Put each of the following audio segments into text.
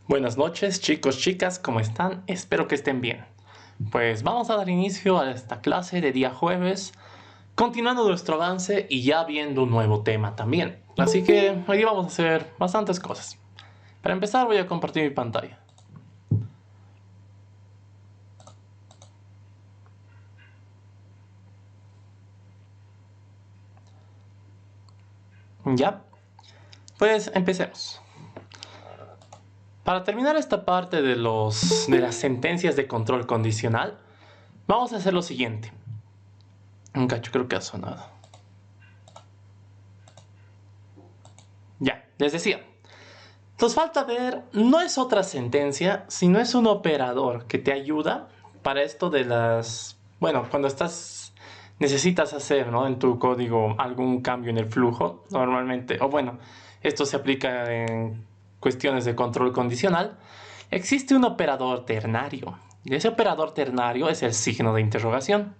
Buenas noches, chicos, chicas, ¿cómo están? Espero que estén bien. Pues vamos a dar inicio a esta clase de día jueves, continuando nuestro avance y ya viendo un nuevo tema también. Así que hoy vamos a hacer bastantes cosas. Para empezar voy a compartir mi pantalla. ¿Ya? Pues empecemos. Para terminar esta parte de las sentencias de control condicional, vamos a hacer lo siguiente. Un cacho, creo que ha sonado. Ya, les decía. Nos falta ver, no es otra sentencia, sino es un operador que te ayuda para esto de bueno, cuando necesitas hacer, ¿no?, en tu código algún cambio en el flujo, normalmente, o bueno, esto se aplica en cuestiones de control condicional, existe un operador ternario. Y ese operador ternario es el signo de interrogación.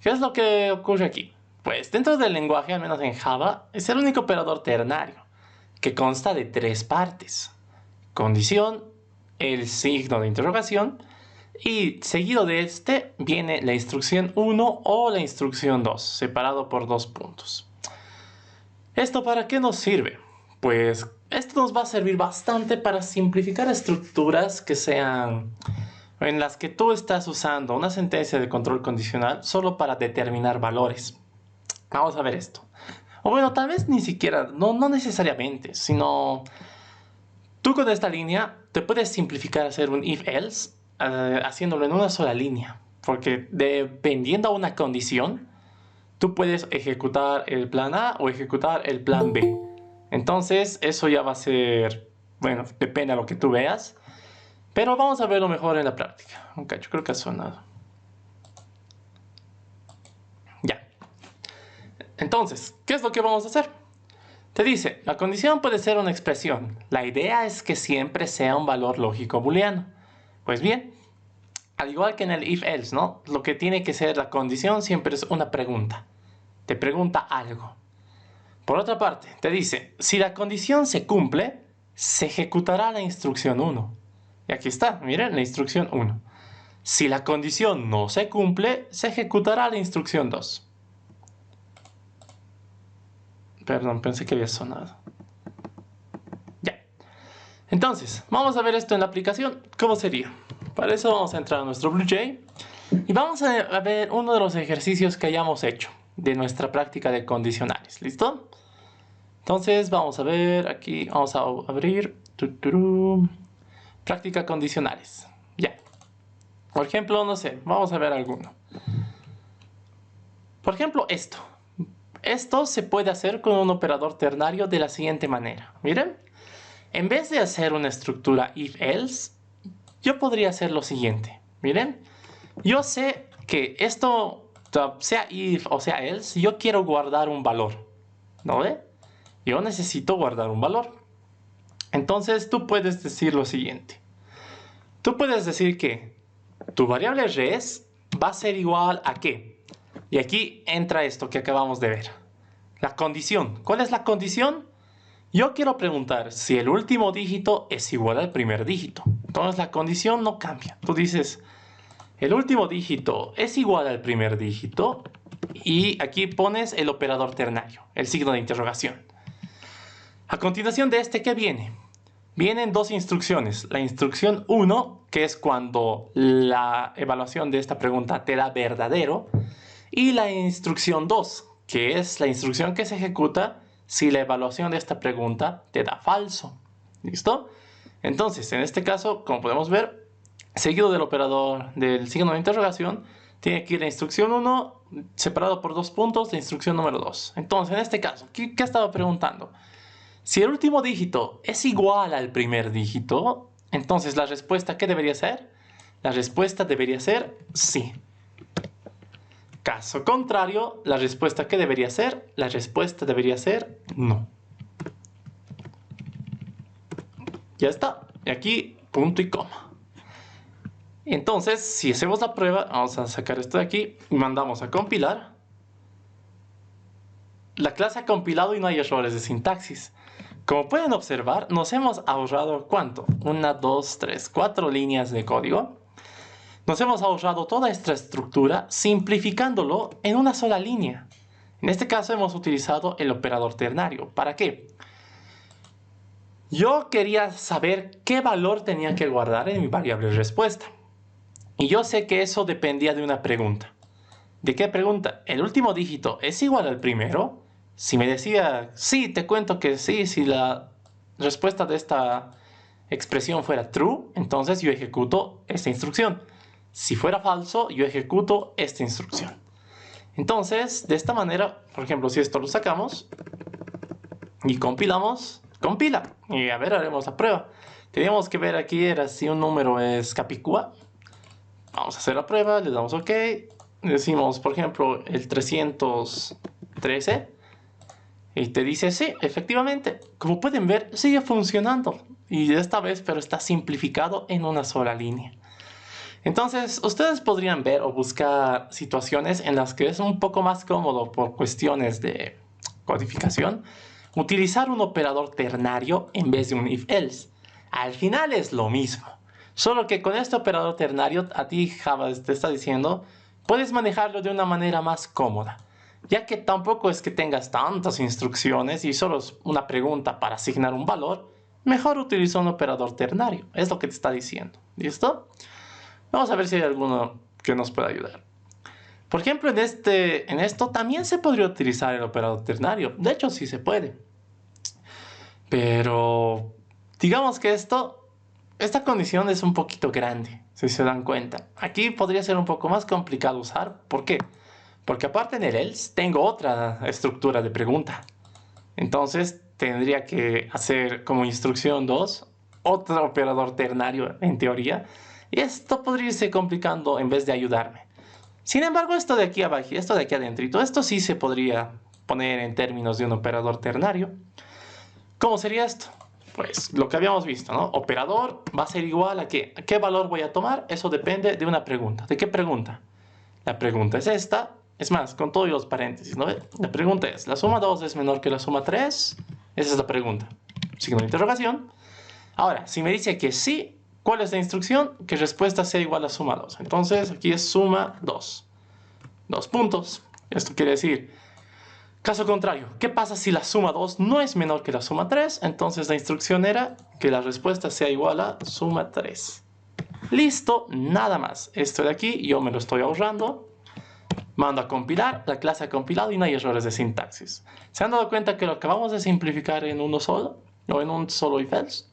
¿Qué es lo que ocurre aquí? Pues dentro del lenguaje, al menos en Java, es el único operador ternario que consta de tres partes: condición, el signo de interrogación, y seguido de este viene la instrucción 1 o la instrucción 2, separado por dos puntos. ¿Esto para qué nos sirve? Pues esto nos va a servir bastante para simplificar estructuras que sean en las que tú estás usando una sentencia de control condicional solo para determinar valores. Vamos a ver esto. O bueno, tal vez ni siquiera, no necesariamente, sino tú con esta línea te puedes simplificar hacer un if-else haciéndolo en una sola línea. Porque dependiendo a una condición, tú puedes ejecutar el plan A o ejecutar el plan B. Entonces, eso ya va a ser, bueno, depende de lo que tú veas. Pero vamos a verlo mejor en la práctica. Ok, yo creo que ha sonado. Ya. Entonces, ¿qué es lo que vamos a hacer? Te dice, la condición puede ser una expresión. La idea es que siempre sea un valor lógico booleano. Pues bien, al igual que en el if-else, ¿no?, lo que tiene que ser la condición siempre es una pregunta. Te pregunta algo. Por otra parte, te dice, si la condición se cumple, se ejecutará la instrucción 1. Y aquí está, miren, la instrucción 1. Si la condición no se cumple, se ejecutará la instrucción 2. Perdón, pensé que había sonado. Ya. Entonces, vamos a ver esto en la aplicación. ¿Cómo sería? Para eso vamos a entrar a nuestro BlueJ y vamos a ver uno de los ejercicios que hayamos hecho de nuestra práctica de condicionales. ¿Listo? Entonces vamos a ver aquí, vamos a abrir práctica condicionales. Ya. Por ejemplo, no sé, vamos a ver alguno. Por ejemplo, esto. Esto se puede hacer con un operador ternario de la siguiente manera. Miren, en vez de hacer una estructura if-else, yo podría hacer lo siguiente. Miren, yo sé que esto, sea if o sea else, yo quiero guardar un valor. ¿No ve? Yo necesito guardar un valor. Entonces tú puedes decir lo siguiente. Tú puedes decir que tu variable res va a ser igual a ¿qué? Y aquí entra esto que acabamos de ver. La condición. ¿Cuál es la condición? Yo quiero preguntar si el último dígito es igual al primer dígito. Entonces la condición no cambia. Tú dices, el último dígito es igual al primer dígito, y aquí pones el operador ternario, el signo de interrogación. A continuación de este, ¿qué viene? Vienen dos instrucciones. La instrucción 1, que es cuando la evaluación de esta pregunta te da verdadero, y la instrucción 2, que es la instrucción que se ejecuta si la evaluación de esta pregunta te da falso. ¿Listo? Entonces, en este caso, como podemos ver, seguido del operador del signo de interrogación, tiene que ir la instrucción 1 separado por dos puntos, la instrucción número 2. Entonces, en este caso, ¿qué estaba preguntando? Si el último dígito es igual al primer dígito, entonces la respuesta, ¿qué debería ser? La respuesta debería ser sí. Caso contrario, la respuesta, ¿qué debería ser? La respuesta debería ser no. Ya está. Y aquí, punto y coma. Entonces, si hacemos la prueba, vamos a sacar esto de aquí y mandamos a compilar. La clase ha compilado y no hay errores de sintaxis. Como pueden observar, nos hemos ahorrado ¿cuánto? 1, 2, 3, 4 líneas de código. Nos hemos ahorrado toda esta estructura simplificándolo en una sola línea. En este caso hemos utilizado el operador ternario. ¿Para qué? Yo quería saber qué valor tenía que guardar en mi variable respuesta. Y yo sé que eso dependía de una pregunta. ¿De qué pregunta? ¿El último dígito es igual al primero? Si me decía sí, te cuento que sí, si la respuesta de esta expresión fuera true, entonces yo ejecuto esta instrucción. Si fuera falso, yo ejecuto esta instrucción. Entonces, de esta manera, por ejemplo, si esto lo sacamos y compilamos, compila. Y a ver, haremos la prueba. Teníamos que ver aquí era si un número es capicúa. Vamos a hacer la prueba, le damos OK. Decimos, por ejemplo, el 313. Y te dice, sí, efectivamente. Como pueden ver, sigue funcionando. Y esta vez, pero está simplificado en una sola línea. Entonces, ustedes podrían ver o buscar situaciones en las que es un poco más cómodo por cuestiones de codificación utilizar un operador ternario en vez de un if-else. Al final es lo mismo. Solo que con este operador ternario, a ti Java te está diciendo, puedes manejarlo de una manera más cómoda. Ya que tampoco es que tengas tantas instrucciones y solo es una pregunta para asignar un valor, mejor utiliza un operador ternario. Es lo que te está diciendo. ¿Listo? Vamos a ver si hay alguno que nos pueda ayudar. Por ejemplo, en esto también se podría utilizar el operador ternario. De hecho, sí se puede. Pero digamos que esta condición es un poquito grande, si se dan cuenta. Aquí podría ser un poco más complicado usar. ¿Por qué? Porque aparte en el else tengo otra estructura de pregunta. Entonces tendría que hacer como instrucción 2 otro operador ternario en teoría. Y esto podría irse complicando en vez de ayudarme. Sin embargo, esto de aquí abajo, esto de aquí adentrito, esto sí se podría poner en términos de un operador ternario. ¿Cómo sería esto? Pues lo que habíamos visto, ¿no? Operador va a ser igual a qué. ¿A qué valor voy a tomar? Eso depende de una pregunta. ¿De qué pregunta? La pregunta es esta. Es más, con todos los paréntesis, ¿no? La pregunta es, ¿la suma 2 es menor que la suma 3? Esa es la pregunta. Signo de interrogación. Ahora, si me dice que sí, ¿cuál es la instrucción? Que respuesta sea igual a suma 2. Entonces, aquí es suma 2. 2 puntos. Esto quiere decir, caso contrario, ¿qué pasa si la suma 2 no es menor que la suma 3? Entonces la instrucción era que la respuesta sea igual a suma 3. Listo, nada más. Esto de aquí yo me lo estoy ahorrando. Mando a compilar, la clase ha compilado y no hay errores de sintaxis. ¿Se han dado cuenta que lo acabamos de simplificar en uno solo? O en un solo if-else.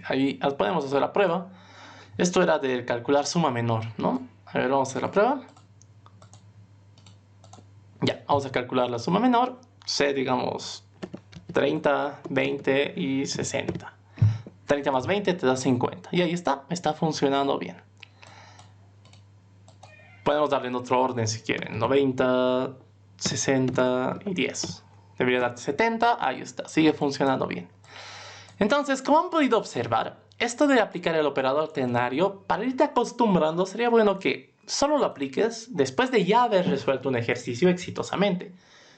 Ahí podemos hacer la prueba. Esto era de calcular suma menor, ¿no? A ver, vamos a hacer la prueba. Ya, vamos a calcular la suma menor. C, digamos, 30, 20 y 60. 30 más 20 te da 50. Y ahí está funcionando bien. Podemos darle en otro orden si quieren. 90, 60 y 10. Debería darte 70. Ahí está, sigue funcionando bien. Entonces, como han podido observar, esto de aplicar el operador ternario, para irte acostumbrando, sería bueno que solo lo apliques después de ya haber resuelto un ejercicio exitosamente.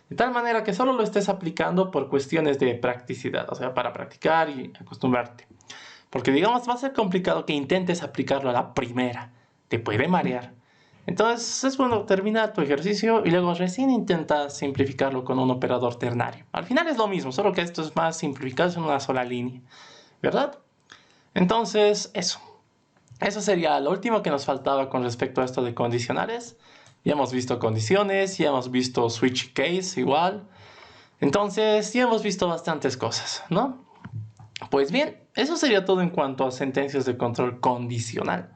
De tal manera que solo lo estés aplicando por cuestiones de practicidad, o sea, para practicar y acostumbrarte. Porque digamos, va a ser complicado que intentes aplicarlo a la primera. Te puede marear. Entonces es bueno terminar tu ejercicio y luego recién intentas simplificarlo con un operador ternario. Al final es lo mismo, solo que esto es más simplificado en una sola línea, ¿verdad? Entonces eso sería lo último que nos faltaba con respecto a esto de condicionales. Ya hemos visto condiciones, ya hemos visto switch case igual. Entonces ya hemos visto bastantes cosas, ¿no? Pues bien, eso sería todo en cuanto a sentencias de control condicional.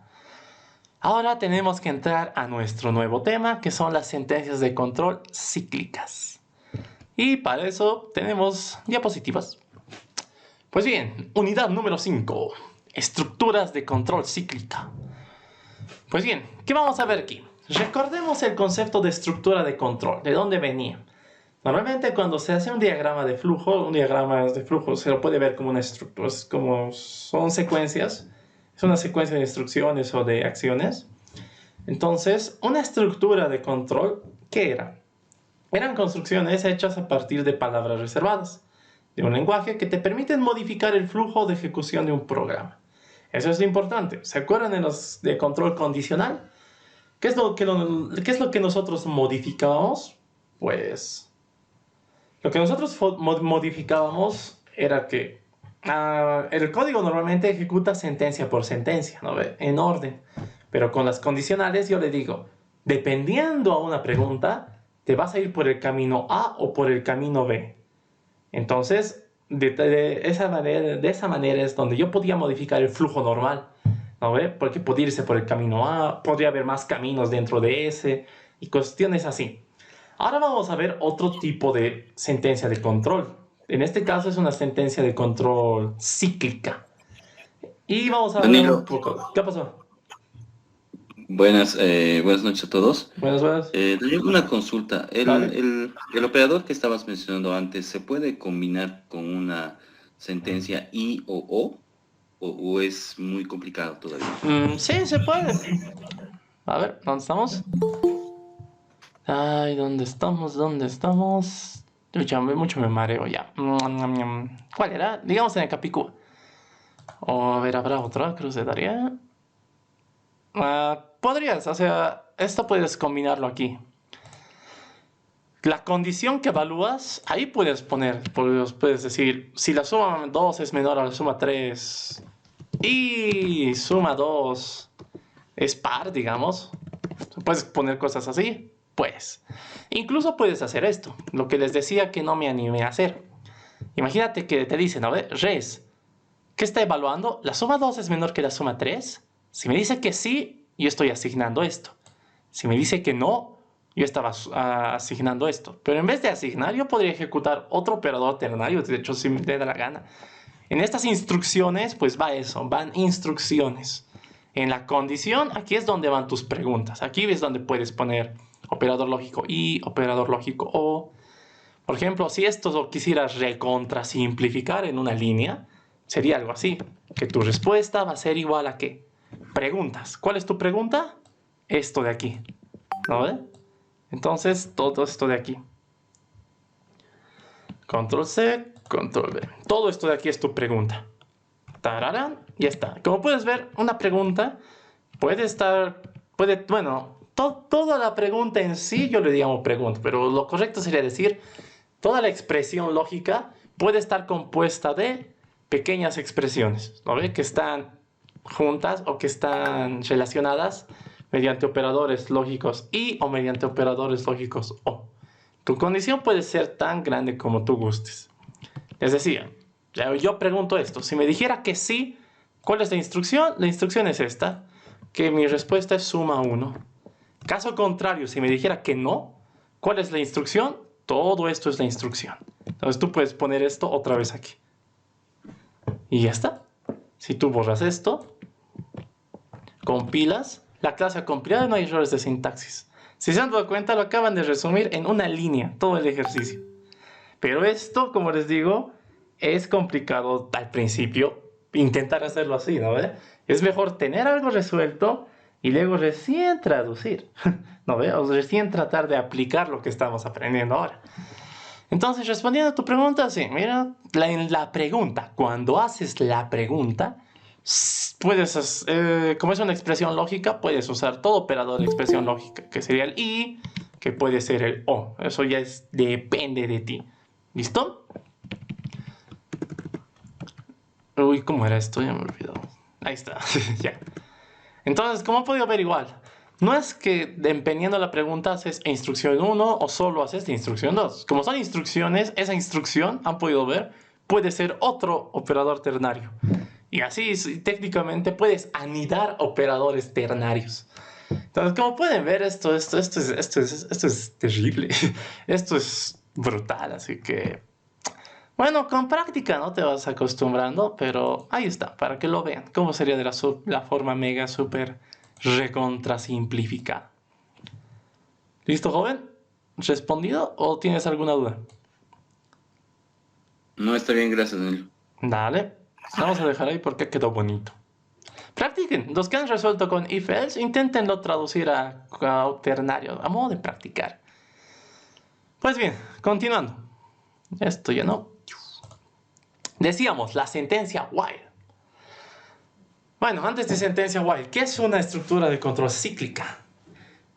Ahora tenemos que entrar a nuestro nuevo tema, que son las sentencias de control cíclicas. Y para eso tenemos diapositivas. Pues bien, unidad número 5. Estructuras de control cíclica. Pues bien, ¿qué vamos a ver aquí? Recordemos el concepto de estructura de control. ¿De dónde venía? Normalmente cuando se hace un diagrama de flujo se lo puede ver como una estructura. Es como son secuencias. Es una secuencia de instrucciones o de acciones. Entonces, una estructura de control, ¿qué era? Eran construcciones hechas a partir de palabras reservadas. de un lenguaje que te permiten modificar el flujo de ejecución de un programa. Eso es lo importante. ¿Se acuerdan de los de control condicional? ¿Qué es qué es lo que nosotros modificábamos? Pues lo que nosotros modificábamos era que el código normalmente ejecuta sentencia por sentencia, ¿no ve? En orden. Pero con las condicionales yo le digo, dependiendo a una pregunta, te vas a ir por el camino A o por el camino B. Entonces, de esa manera es donde yo podía modificar el flujo normal, ¿no ve? Porque podía irse por el camino A, podría haber más caminos dentro de ese, y cuestiones así. Ahora vamos a ver otro tipo de sentencia de control. En este caso es una sentencia de control cíclica. Y vamos a hablar un Danilo, poco. ¿Qué pasó? buenas noches a todos. Buenas, buenas. Danilo, una consulta. Dale. El operador que estabas mencionando antes, ¿se puede combinar con una sentencia y o es muy complicado todavía? Sí, se puede. A ver, ¿dónde estamos? Ay, ¿dónde estamos? ¿Dónde estamos? Mucho, mucho me mareo ya. ¿Cuál era? Digamos en el Capicúa. O a ver, ¿habrá otra? Cruz de Daría. Podrías, o sea, esto puedes combinarlo aquí. La condición que evalúas, ahí puedes poner, puedes decir, si la suma 2 es menor a la suma 3 y suma 2 es par, digamos, puedes poner cosas así, pues. Incluso puedes hacer esto, lo que les decía que no me animé a hacer. Imagínate que te dicen, a ver, res, ¿qué está evaluando? ¿La suma 2 es menor que la suma 3? Si me dice que sí, yo estoy asignando esto. Si me dice que no, yo estaba asignando esto. Pero en vez de asignar, yo podría ejecutar otro operador ternario, de hecho, si me da la gana. En estas instrucciones, pues va eso, van instrucciones. En la condición, aquí es donde van tus preguntas. Aquí es donde puedes poner operador lógico y operador lógico o. Por ejemplo, si esto lo quisieras recontra simplificar en una línea, sería algo así, que tu respuesta va a ser igual a ¿qué? Preguntas. ¿Cuál es tu pregunta? Esto de aquí. ¿No ve? Entonces, todo esto de aquí. Control C, Control V. Todo esto de aquí es tu pregunta. Tararán, ya está. Como puedes ver, una pregunta puede estar, bueno, toda la pregunta en sí yo le llamo pregunta, pero lo correcto sería decir, toda la expresión lógica puede estar compuesta de pequeñas expresiones, ¿no ve? Que están juntas o que están relacionadas mediante operadores lógicos y o mediante operadores lógicos o. Tu condición puede ser tan grande como tú gustes. Les decía, yo pregunto esto, si me dijera que sí, ¿cuál es la instrucción? La instrucción es esta, que mi respuesta es suma 1. Caso contrario, si me dijera que no, ¿cuál es la instrucción? Todo esto es la instrucción. Entonces tú puedes poner esto otra vez aquí. Y ya está. Si tú borras esto, compilas, la clase ha compilado y no hay errores de sintaxis. Si se han dado cuenta, lo acaban de resumir en una línea, todo el ejercicio. Pero esto, como les digo, es complicado al principio intentar hacerlo así, ¿no ve? Es mejor tener algo resuelto y luego recién traducir, ¿no ve? O recién tratar de aplicar lo que estamos aprendiendo ahora. Entonces, respondiendo a tu pregunta, sí, mira, en la pregunta, cuando haces la pregunta, puedes, como es una expresión lógica, puedes usar todo operador de expresión lógica, que sería el y, que puede ser el o. Eso ya depende de ti. ¿Listo? Uy, ¿cómo era esto? Ya me he olvidado. Ahí está, ya. Entonces, ¿cómo he podido ver igual? No es que dependiendo de la pregunta haces instrucción 1 o solo haces la instrucción 2. Como son instrucciones, esa instrucción, han podido ver, puede ser otro operador ternario. Y así técnicamente puedes anidar operadores ternarios. Entonces, como pueden ver, esto es terrible. Esto es brutal, así que bueno, con práctica no te vas acostumbrando, pero ahí está, para que lo vean. ¿Cómo sería de la forma mega super recontra simplificada? ¿Listo, joven? ¿Respondido o tienes alguna duda? No, está bien, gracias, Danilo. Dale, vamos a dejar ahí porque quedó bonito. Practiquen, los que han resuelto con if-else, inténtenlo traducir a ternario, a modo de practicar. Pues bien, continuando. Esto ya no. Decíamos, la sentencia while. Bueno, antes de sentencia while, ¿qué es una estructura de control cíclica?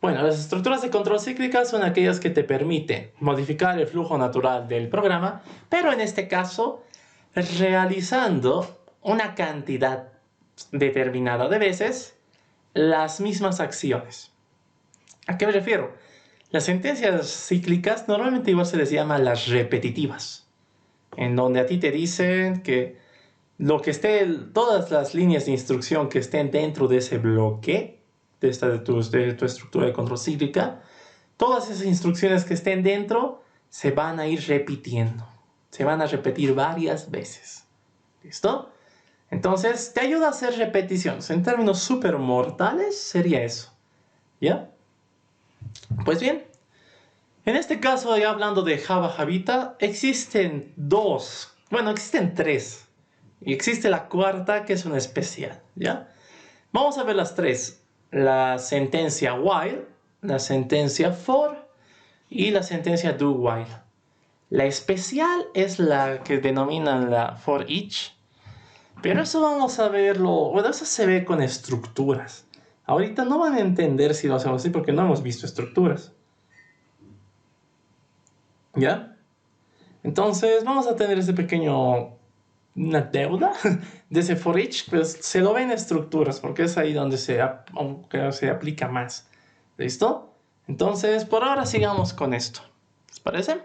Bueno, las estructuras de control cíclica son aquellas que te permiten modificar el flujo natural del programa, pero en este caso, realizando una cantidad determinada de veces las mismas acciones. ¿A qué me refiero? Las sentencias cíclicas normalmente igual se les llama las repetitivas, en donde a ti te dicen que lo que esté, todas las líneas de instrucción que estén dentro de ese bloque, de tu estructura de control cíclica, todas esas instrucciones que estén dentro se van a ir repitiendo. Se van a repetir varias veces. ¿Listo? Entonces, te ayuda a hacer repeticiones. En términos súper mortales, sería eso. ¿Ya? Pues bien, en este caso, ya hablando de Java Javita, existen tres. Y existe la cuarta, que es una especial, ¿ya? Vamos a ver las tres. La sentencia while, la sentencia for y la sentencia do while. La especial es la que denominan la for each. Pero eso vamos a verlo, bueno, eso se ve con estructuras. Ahorita no van a entender si lo hacemos así porque no hemos visto estructuras. ¿Ya? Entonces vamos a tener una deuda de ese for each, pues se lo ven estructuras porque es ahí donde se aplica más. ¿Listo? Entonces por ahora sigamos con esto. ¿Les parece?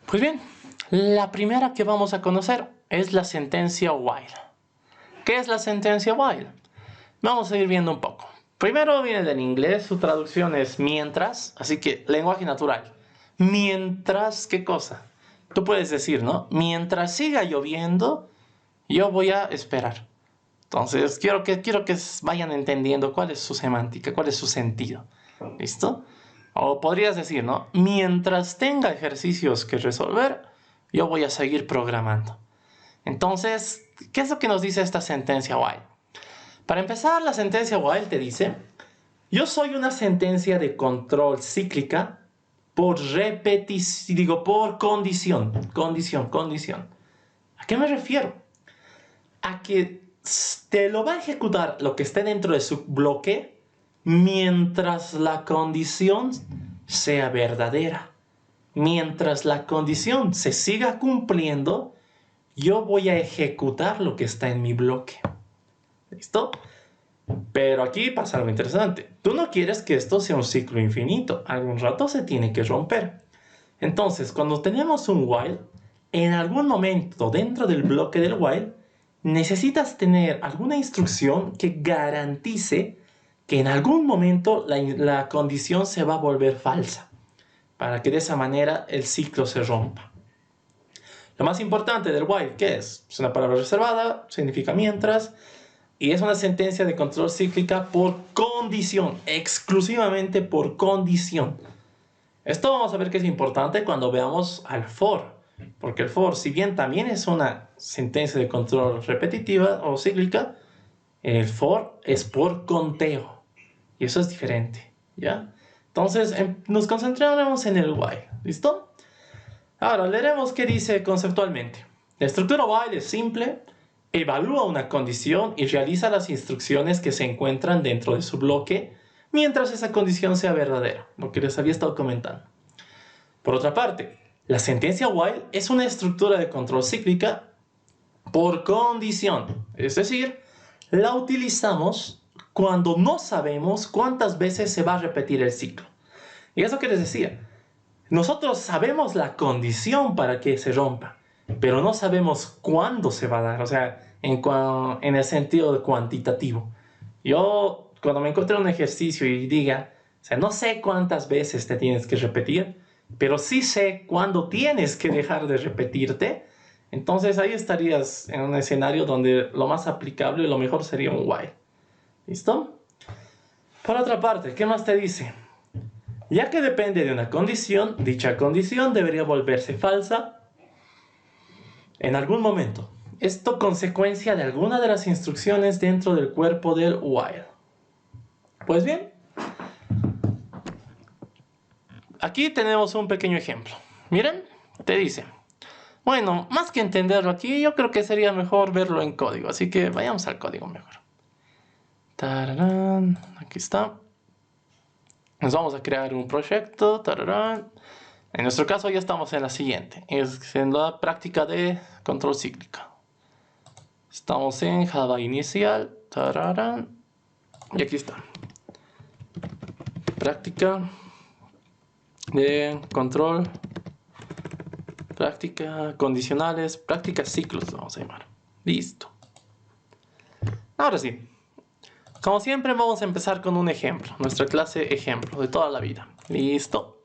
Pues bien, la primera que vamos a conocer es la sentencia while. ¿Qué es la sentencia while? Vamos a ir viendo un poco. Primero viene del inglés, su traducción es mientras, así que lenguaje natural. Mientras, ¿qué cosa? Tú puedes decir, ¿no? Mientras siga lloviendo, yo voy a esperar. Entonces, quiero que vayan entendiendo cuál es su semántica, cuál es su sentido. ¿Listo? O podrías decir, ¿no? Mientras tenga ejercicios que resolver, yo voy a seguir programando. Entonces, ¿qué es lo que nos dice esta sentencia while? Para empezar, la sentencia while te dice, yo soy una sentencia de control cíclica por condición. ¿A qué me refiero? A que te lo va a ejecutar lo que esté dentro de su bloque mientras la condición sea verdadera. Mientras la condición se siga cumpliendo, yo voy a ejecutar lo que está en mi bloque. ¿Listo? Pero aquí pasa algo interesante. Tú no quieres que esto sea un ciclo infinito. Algún rato se tiene que romper. Entonces, cuando tenemos un while, en algún momento dentro del bloque del while, necesitas tener alguna instrucción que garantice que en algún momento la condición se va a volver falsa, para que de esa manera el ciclo se rompa. Lo más importante del while, ¿qué es? Es una palabra reservada, significa mientras, y es una sentencia de control cíclica por condición, exclusivamente por condición. Esto vamos a ver que es importante cuando veamos al for, porque el for, si bien también es una sentencia de control repetitiva o cíclica, el for es por conteo, y eso es diferente, ¿ya? Entonces, nos concentraremos en el while, ¿listo? Ahora, leeremos qué dice conceptualmente. La estructura while es simple, evalúa una condición y realiza las instrucciones que se encuentran dentro de su bloque mientras esa condición sea verdadera, lo que les había estado comentando. Por otra parte, la sentencia while es una estructura de control cíclica por condición, es decir, la utilizamos cuando no sabemos cuántas veces se va a repetir el ciclo. Y eso que les decía, nosotros sabemos la condición para que se rompa, pero no sabemos cuándo se va a dar, o sea, en el sentido cuantitativo. Yo, cuando me encuentre un ejercicio y diga, o sea, no sé cuántas veces te tienes que repetir, pero sí sé cuándo tienes que dejar de repetirte, entonces ahí estarías en un escenario donde lo más aplicable y lo mejor sería un while. ¿Listo? Por otra parte, ¿qué más te dice? Ya que depende de una condición, dicha condición debería volverse falsa en algún momento. Esto consecuencia de alguna de las instrucciones dentro del cuerpo del while. Pues bien, aquí tenemos un pequeño ejemplo. Miren, te dice, Bueno, más que entenderlo aquí, yo creo que sería mejor verlo en código. Así que vayamos al código mejor. Tararán, aquí está. Nos vamos a crear un proyecto. Tararán. En nuestro caso ya estamos en la siguiente. Es en la práctica de control cíclico. Estamos en Java inicial. Tararán. Y aquí está. Práctica de control. Práctica condicionales. Práctica ciclos, vamos a llamar. Listo. Ahora sí. Como siempre vamos a empezar con un ejemplo. Nuestra clase ejemplo de toda la vida. Listo.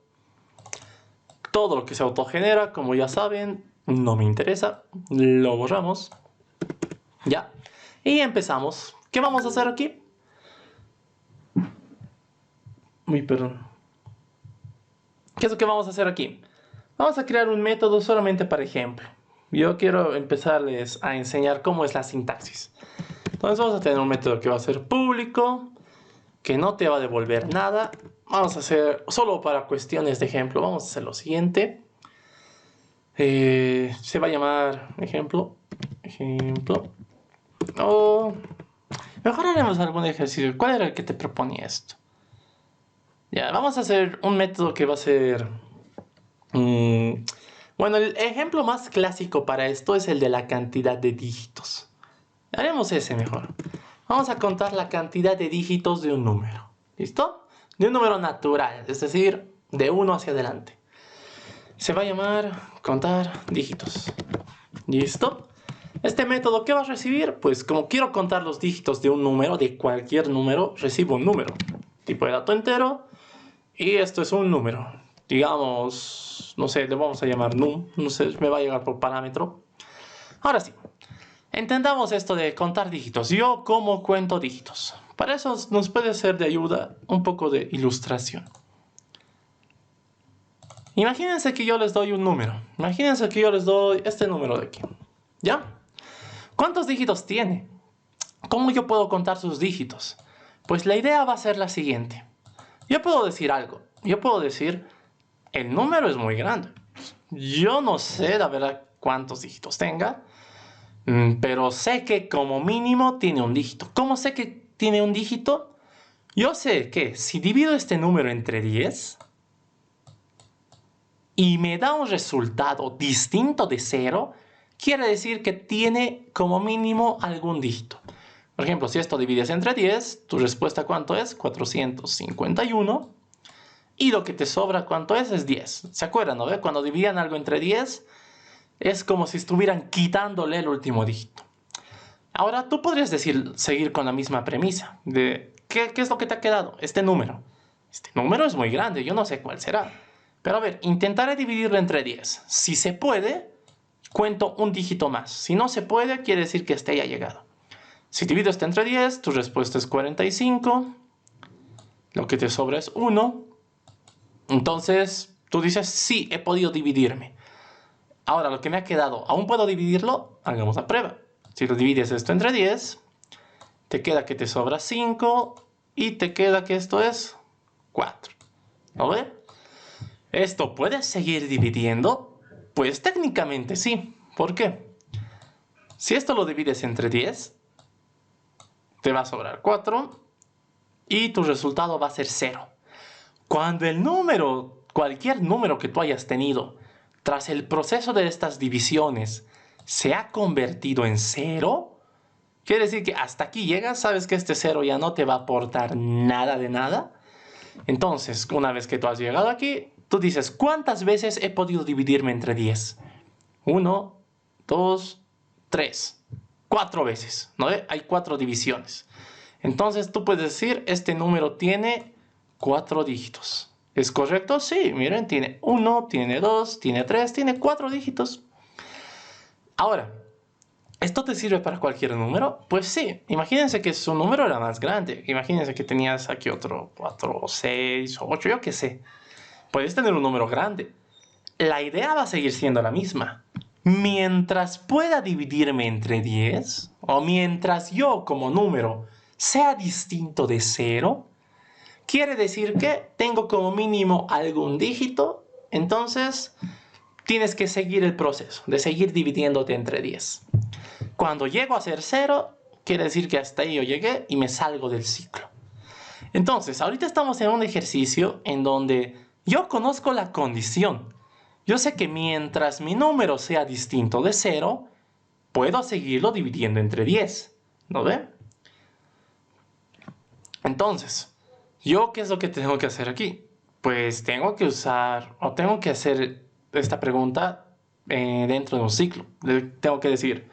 Todo lo que se autogenera, como ya saben, no me interesa. Lo borramos. Ya. Y empezamos. ¿Qué vamos a hacer aquí? Uy, perdón. ¿Qué es lo que vamos a hacer aquí? Vamos a crear un método solamente para ejemplo. Yo quiero empezarles a enseñar cómo es la sintaxis. Entonces vamos a tener un método que va a ser público, que no te va a devolver nada. Vamos a hacer, solo para cuestiones de ejemplo, vamos a hacer lo siguiente. Se va a llamar ejemplo. O mejor haremos algún ejercicio. ¿Cuál era el que te proponía esto? Ya, vamos a hacer un método que va a ser... bueno, el ejemplo más clásico para esto es el de la cantidad de dígitos. Haremos ese mejor. Vamos a contar la cantidad de dígitos de un número. ¿Listo? De un número natural, es decir, de 1 hacia adelante. Se va a llamar contar dígitos. ¿Listo? Este método, ¿qué va a recibir? Pues como quiero contar los dígitos de un número, de cualquier número, recibo un número. Tipo de dato entero. Y esto es un número. Digamos, no sé, le vamos a llamar num. No sé, me va a llegar por parámetro. Ahora sí. Entendamos esto de contar dígitos. Yo, ¿cómo cuento dígitos? Para eso nos puede ser de ayuda un poco de ilustración. Imagínense que yo les doy un número. Imagínense que yo les doy este número de aquí. ¿Ya? ¿Cuántos dígitos tiene? ¿Cómo yo puedo contar sus dígitos? Pues la idea va a ser la siguiente. Yo puedo decir algo. Yo puedo decir, el número es muy grande. Yo no sé, la verdad, cuántos dígitos tenga. Pero sé que como mínimo tiene un dígito. ¿Cómo sé que tiene un dígito? Yo sé que si divido este número entre 10 y me da un resultado distinto de 0, quiere decir que tiene como mínimo algún dígito. Por ejemplo, si esto divides entre 10, tu respuesta ¿cuánto es? 451. Y lo que te sobra ¿cuánto es? Es 10. ¿Se acuerdan, no? Cuando dividían algo entre 10... es como si estuvieran quitándole el último dígito. Ahora tú podrías decir, seguir con la misma premisa de ¿qué es lo que te ha quedado? Este número. Este número es muy grande, yo no sé cuál será. Pero a ver, intentaré dividirlo entre 10. Si se puede, cuento un dígito más. Si no se puede, quiere decir que este ya ha llegado. Si divido este entre 10, tu respuesta es 45. Lo que te sobra es 1. Entonces, tú dices, sí, he podido dividirme. Ahora, lo que me ha quedado, ¿aún puedo dividirlo? Hagamos la prueba. Si lo divides esto entre 10, te queda que te sobra 5 y te queda que esto es 4. ¿Lo ves? ¿Esto puedes seguir dividiendo? Pues técnicamente sí. ¿Por qué? Si esto lo divides entre 10, te va a sobrar 4 y tu resultado va a ser 0. Cuando el número, cualquier número que tú hayas tenido, tras el proceso de estas divisiones, se ha convertido en 0, quiere decir que hasta aquí llegas, sabes que este 0 ya no te va a aportar nada de nada. Entonces, una vez que tú has llegado aquí, tú dices, ¿cuántas veces he podido dividirme entre 10? 1, 2, 3. 4 veces, ¿no? Hay 4 divisiones. Entonces tú puedes decir, este número tiene 4 dígitos. ¿Es correcto? Sí, miren, tiene 1, tiene 2, tiene 3, tiene 4 dígitos. Ahora, ¿esto te sirve para cualquier número? Pues sí, imagínense que su número era más grande. Imagínense que tenías aquí otro 4, 6, 8, yo qué sé. Puedes tener un número grande. La idea va a seguir siendo la misma. Mientras pueda dividirme entre 10, o mientras yo como número sea distinto de 0, quiere decir que tengo como mínimo algún dígito. Entonces, tienes que seguir el proceso de seguir dividiéndote entre 10. Cuando llego a ser 0, quiere decir que hasta ahí yo llegué y me salgo del ciclo. Entonces, ahorita estamos en un ejercicio en donde yo conozco la condición. Yo sé que mientras mi número sea distinto de 0, puedo seguirlo dividiendo entre 10. ¿No ven? Entonces, ¿yo qué es lo que tengo que hacer aquí? Pues tengo que usar, o tengo que hacer esta pregunta dentro de un ciclo. Tengo que decir,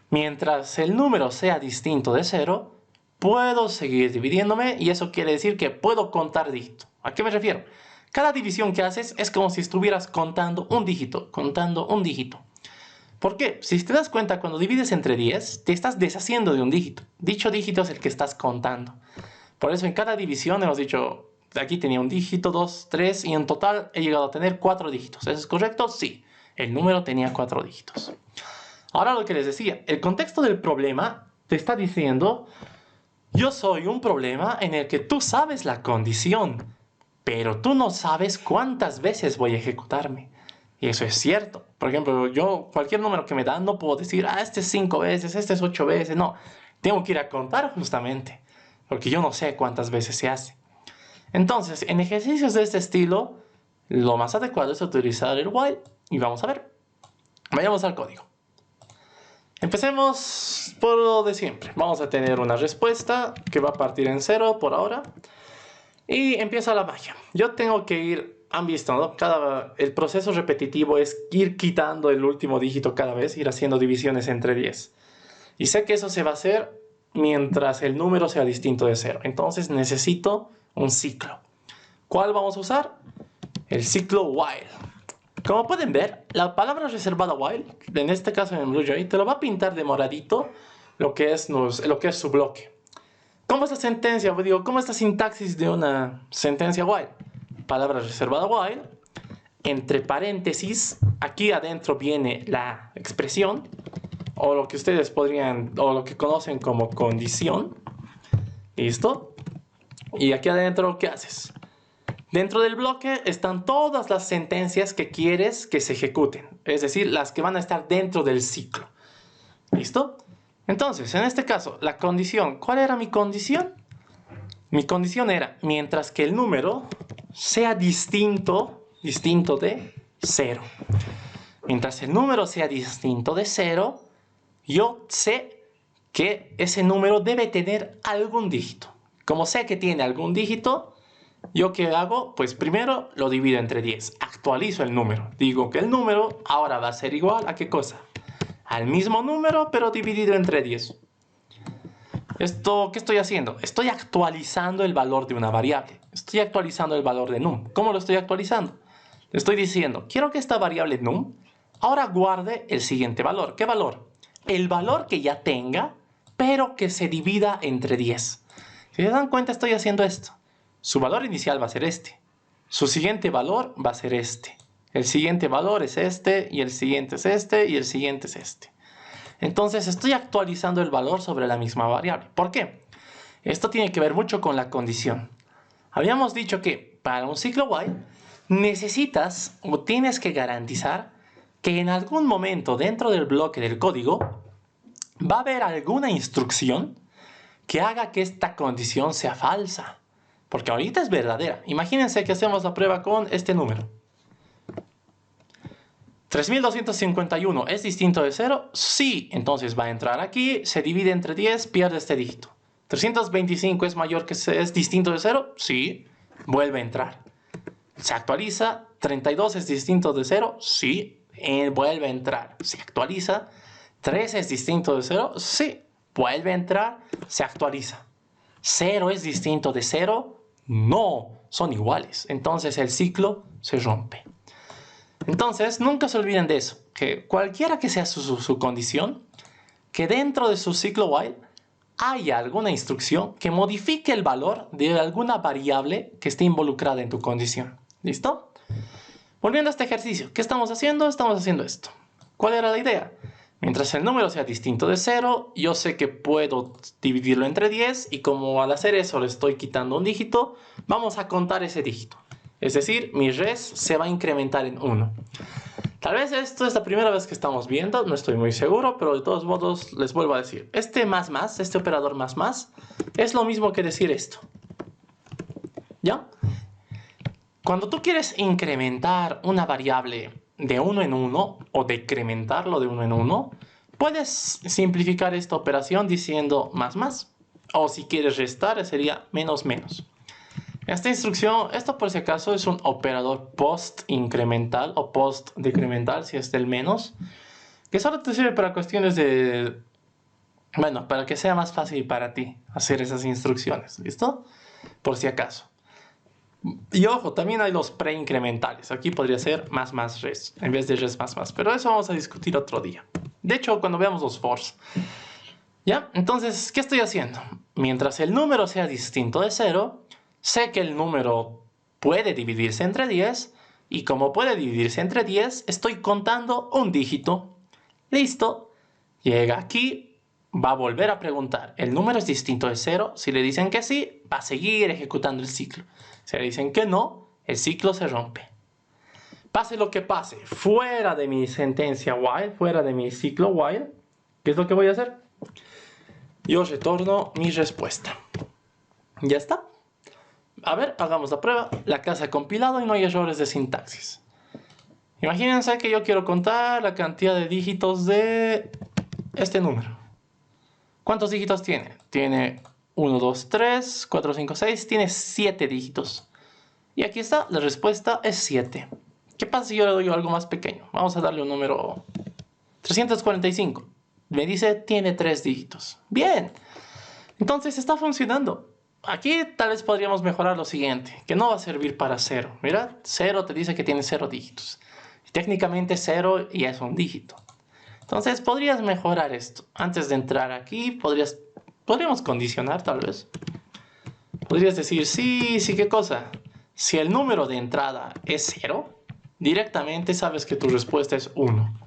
mientras el número sea distinto de 0, puedo seguir dividiéndome y eso quiere decir que puedo contar dígitos. ¿A qué me refiero? Cada división que haces es como si estuvieras contando un dígito, ¿Por qué? Si te das cuenta, cuando divides entre 10, te estás deshaciendo de un dígito. Dicho dígito es el que estás contando. Por eso en cada división hemos dicho, aquí tenía un dígito, 2, 3, y en total he llegado a tener 4 dígitos. ¿Eso es correcto? Sí, el número tenía 4 dígitos. Ahora lo que les decía, el contexto del problema te está diciendo, yo soy un problema en el que tú sabes la condición, pero tú no sabes cuántas veces voy a ejecutarme. Y eso es cierto. Por ejemplo, yo cualquier número que me dan no puedo decir, este es 5 veces, este es 8 veces. No, tengo que ir a contar justamente, porque yo no sé cuántas veces se hace. Entonces, en ejercicios de este estilo, lo más adecuado es utilizar el while. Y vamos a ver. Vayamos al código. Empecemos por lo de siempre. Vamos a tener una respuesta que va a partir en 0 por ahora. Y empieza la magia. Yo tengo que ir, han visto, ¿no? El proceso repetitivo es ir quitando el último dígito cada vez, ir haciendo divisiones entre 10. Y sé que eso se va a hacer mientras el número sea distinto de 0. Entonces necesito un ciclo. ¿Cuál vamos a usar? El ciclo while. Como pueden ver, la palabra reservada while, en este caso en BlueJ, te lo va a pintar de moradito lo que es su bloque. ¿Cómo esta sentencia, cómo esta sintaxis de una sentencia while? Palabra reservada while, entre paréntesis, aquí adentro viene la expresión, o lo que ustedes o lo que conocen como condición. ¿Listo? Y aquí adentro, ¿qué haces? Dentro del bloque están todas las sentencias que quieres que se ejecuten, es decir, las que van a estar dentro del ciclo. ¿Listo? Entonces, en este caso, la condición, ¿cuál era mi condición? Mi condición era, mientras que el número sea distinto de 0. Mientras el número sea distinto de 0, yo sé que ese número debe tener algún dígito. Como sé que tiene algún dígito, ¿yo qué hago? Pues primero lo divido entre 10. Actualizo el número. Digo que el número ahora va a ser igual a ¿qué cosa? Al mismo número, pero dividido entre 10. ¿Esto qué estoy haciendo? Estoy actualizando el valor de una variable. Estoy actualizando el valor de num. ¿Cómo lo estoy actualizando? Le estoy diciendo, quiero que esta variable num ahora guarde el siguiente valor. ¿Qué valor? El valor que ya tenga, pero que se divida entre 10. Si se dan cuenta, estoy haciendo esto. Su valor inicial va a ser este. Su siguiente valor va a ser este. El siguiente valor es este, y el siguiente es este, y el siguiente es este. Entonces estoy actualizando el valor sobre la misma variable. ¿Por qué? Esto tiene que ver mucho con la condición. Habíamos dicho que para un ciclo while necesitas o tienes que garantizar que en algún momento dentro del bloque del código va a haber alguna instrucción que haga que esta condición sea falsa. Porque ahorita es verdadera. Imagínense que hacemos la prueba con este número. 3251 es distinto de 0. Sí, entonces va a entrar aquí, se divide entre 10, pierde este dígito. 325 es distinto de 0. Sí, vuelve a entrar. Se actualiza. 32 es distinto de 0. Sí, vuelve a entrar. Se actualiza. 3 es distinto de 0. Sí, vuelve a entrar. Se actualiza. 0 es distinto de 0. No, son iguales. Entonces el ciclo se rompe. Entonces, nunca se olviden de eso, que cualquiera que sea su condición, que dentro de su ciclo while haya alguna instrucción que modifique el valor de alguna variable que esté involucrada en tu condición. ¿Listo? Volviendo a este ejercicio, ¿qué estamos haciendo? Estamos haciendo esto. ¿Cuál era la idea? Mientras el número sea distinto de 0, yo sé que puedo dividirlo entre 10 y como al hacer eso le estoy quitando un dígito, vamos a contar ese dígito. Es decir, mi res se va a incrementar en 1. Tal vez esto es la primera vez que estamos viendo, no estoy muy seguro, pero de todos modos les vuelvo a decir. Este más, este operador más, es lo mismo que decir esto. ¿Ya? Cuando tú quieres incrementar una variable de uno en uno o decrementarlo de uno en uno, puedes simplificar esta operación diciendo más. O si quieres restar, sería menos. Esta instrucción, esto por si acaso es un operador post incremental o post decremental, si es del menos, que solo te sirve para cuestiones de, bueno, para que sea más fácil para ti hacer esas instrucciones, ¿listo? Por si acaso. Y ojo, también hay los preincrementales. Aquí podría ser más res, en vez de res más. Pero eso vamos a discutir otro día. De hecho, cuando veamos los fors. ¿Ya? Entonces, ¿qué estoy haciendo? Mientras el número sea distinto de 0, sé que el número puede dividirse entre 10. Y como puede dividirse entre 10, estoy contando un dígito. Listo. Llega aquí, va a volver a preguntar. ¿El número es distinto de 0? Si le dicen que sí, va a seguir ejecutando el ciclo. Si le dicen que no, el ciclo se rompe. Pase lo que pase, fuera de mi sentencia while, fuera de mi ciclo while, ¿qué es lo que voy a hacer? Yo retorno mi respuesta. ¿Ya está? A ver, hagamos la prueba. La clase ha compilado y no hay errores de sintaxis. Imagínense que yo quiero contar la cantidad de dígitos de este número. ¿Cuántos dígitos tiene? Tiene 1, 2, 3, 4, 5, 6. Tiene 7 dígitos. Y aquí está, la respuesta es 7. ¿Qué pasa si yo le doy algo más pequeño? Vamos a darle un número 345. Me dice, tiene 3 dígitos. Bien. Entonces está funcionando. Aquí tal vez podríamos mejorar lo siguiente, que no va a servir para 0. Mira, 0 te dice que tiene 0 dígitos. Y técnicamente 0 ya es un dígito. Entonces podrías mejorar esto. Antes de entrar aquí, podríamos condicionar tal vez. Podrías decir, sí, ¿qué cosa? Si el número de entrada es 0, directamente sabes que tu respuesta es 1.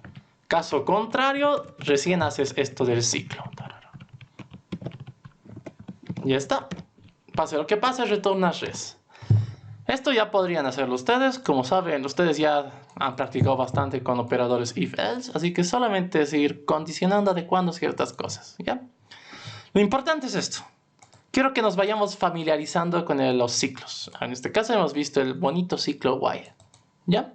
Caso contrario, recién haces esto del ciclo. Ya está. Pase lo que pase, retornas res. Esto ya podrían hacerlo ustedes. Como saben, ustedes ya han practicado bastante con operadores if-else, así que solamente es ir condicionando, adecuando ciertas cosas, ¿ya? Lo importante es esto. Quiero que nos vayamos familiarizando con los ciclos. En este caso hemos visto el bonito ciclo while, ¿ya?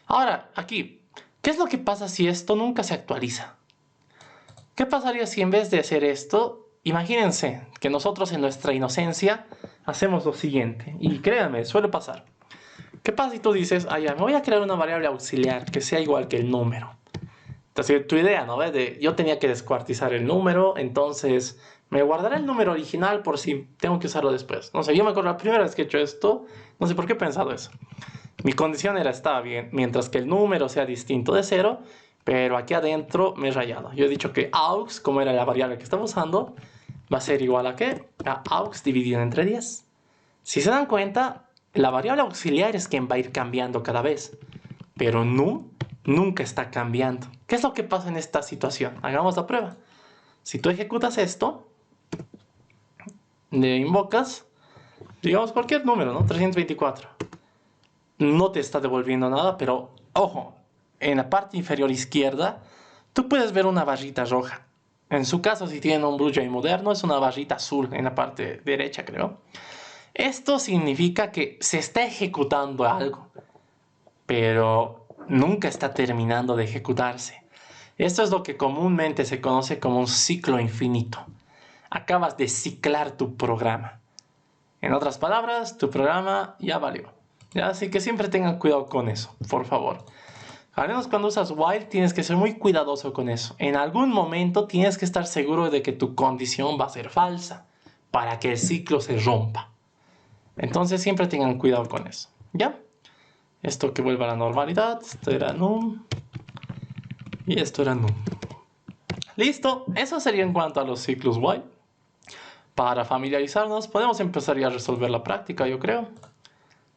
Ahora, aquí, ¿qué es lo que pasa si esto nunca se actualiza? ¿Qué pasaría si en vez de hacer esto, imagínense que nosotros en nuestra inocencia hacemos lo siguiente? Y créanme, suele pasar. ¿Qué pasa si tú dices, ya, me voy a crear una variable auxiliar que sea igual que el número? Entonces, tu idea, ¿no? Yo tenía que descuartizar el número, entonces me guardaré el número original por si tengo que usarlo después. No sé, yo me acuerdo la primera vez que he hecho esto, no sé por qué he pensado eso. Mi condición estaba bien, mientras que el número sea distinto de 0, pero aquí adentro me he rayado. Yo he dicho que aux, como era la variable que estaba usando, va a ser igual a ¿qué? A aux dividido entre 10. Si se dan cuenta, la variable auxiliar es quien va a ir cambiando cada vez, pero num nunca está cambiando. ¿Qué es lo que pasa en esta situación? Hagamos la prueba. Si tú ejecutas esto, le invocas, digamos cualquier número, ¿no? 324. No te está devolviendo nada, pero ojo, en la parte inferior izquierda, tú puedes ver una barrita roja. En su caso, si tienen un BlueJay moderno, es una barrita azul en la parte derecha, creo. Esto significa que se está ejecutando algo, pero nunca está terminando de ejecutarse. Esto es lo que comúnmente se conoce como un ciclo infinito. Acabas de ciclar tu programa. En otras palabras, tu programa ya valió. ¿Ya? Así que siempre tengan cuidado con eso, por favor. Al menos cuando usas while tienes que ser muy cuidadoso con eso. En algún momento tienes que estar seguro de que tu condición va a ser falsa para que el ciclo se rompa. Entonces siempre tengan cuidado con eso. ¿Ya? Esto que vuelva a la normalidad. Esto era num. Y esto era num. Listo. Eso sería en cuanto a los ciclos while. Para familiarizarnos, podemos empezar ya a resolver la práctica, yo creo.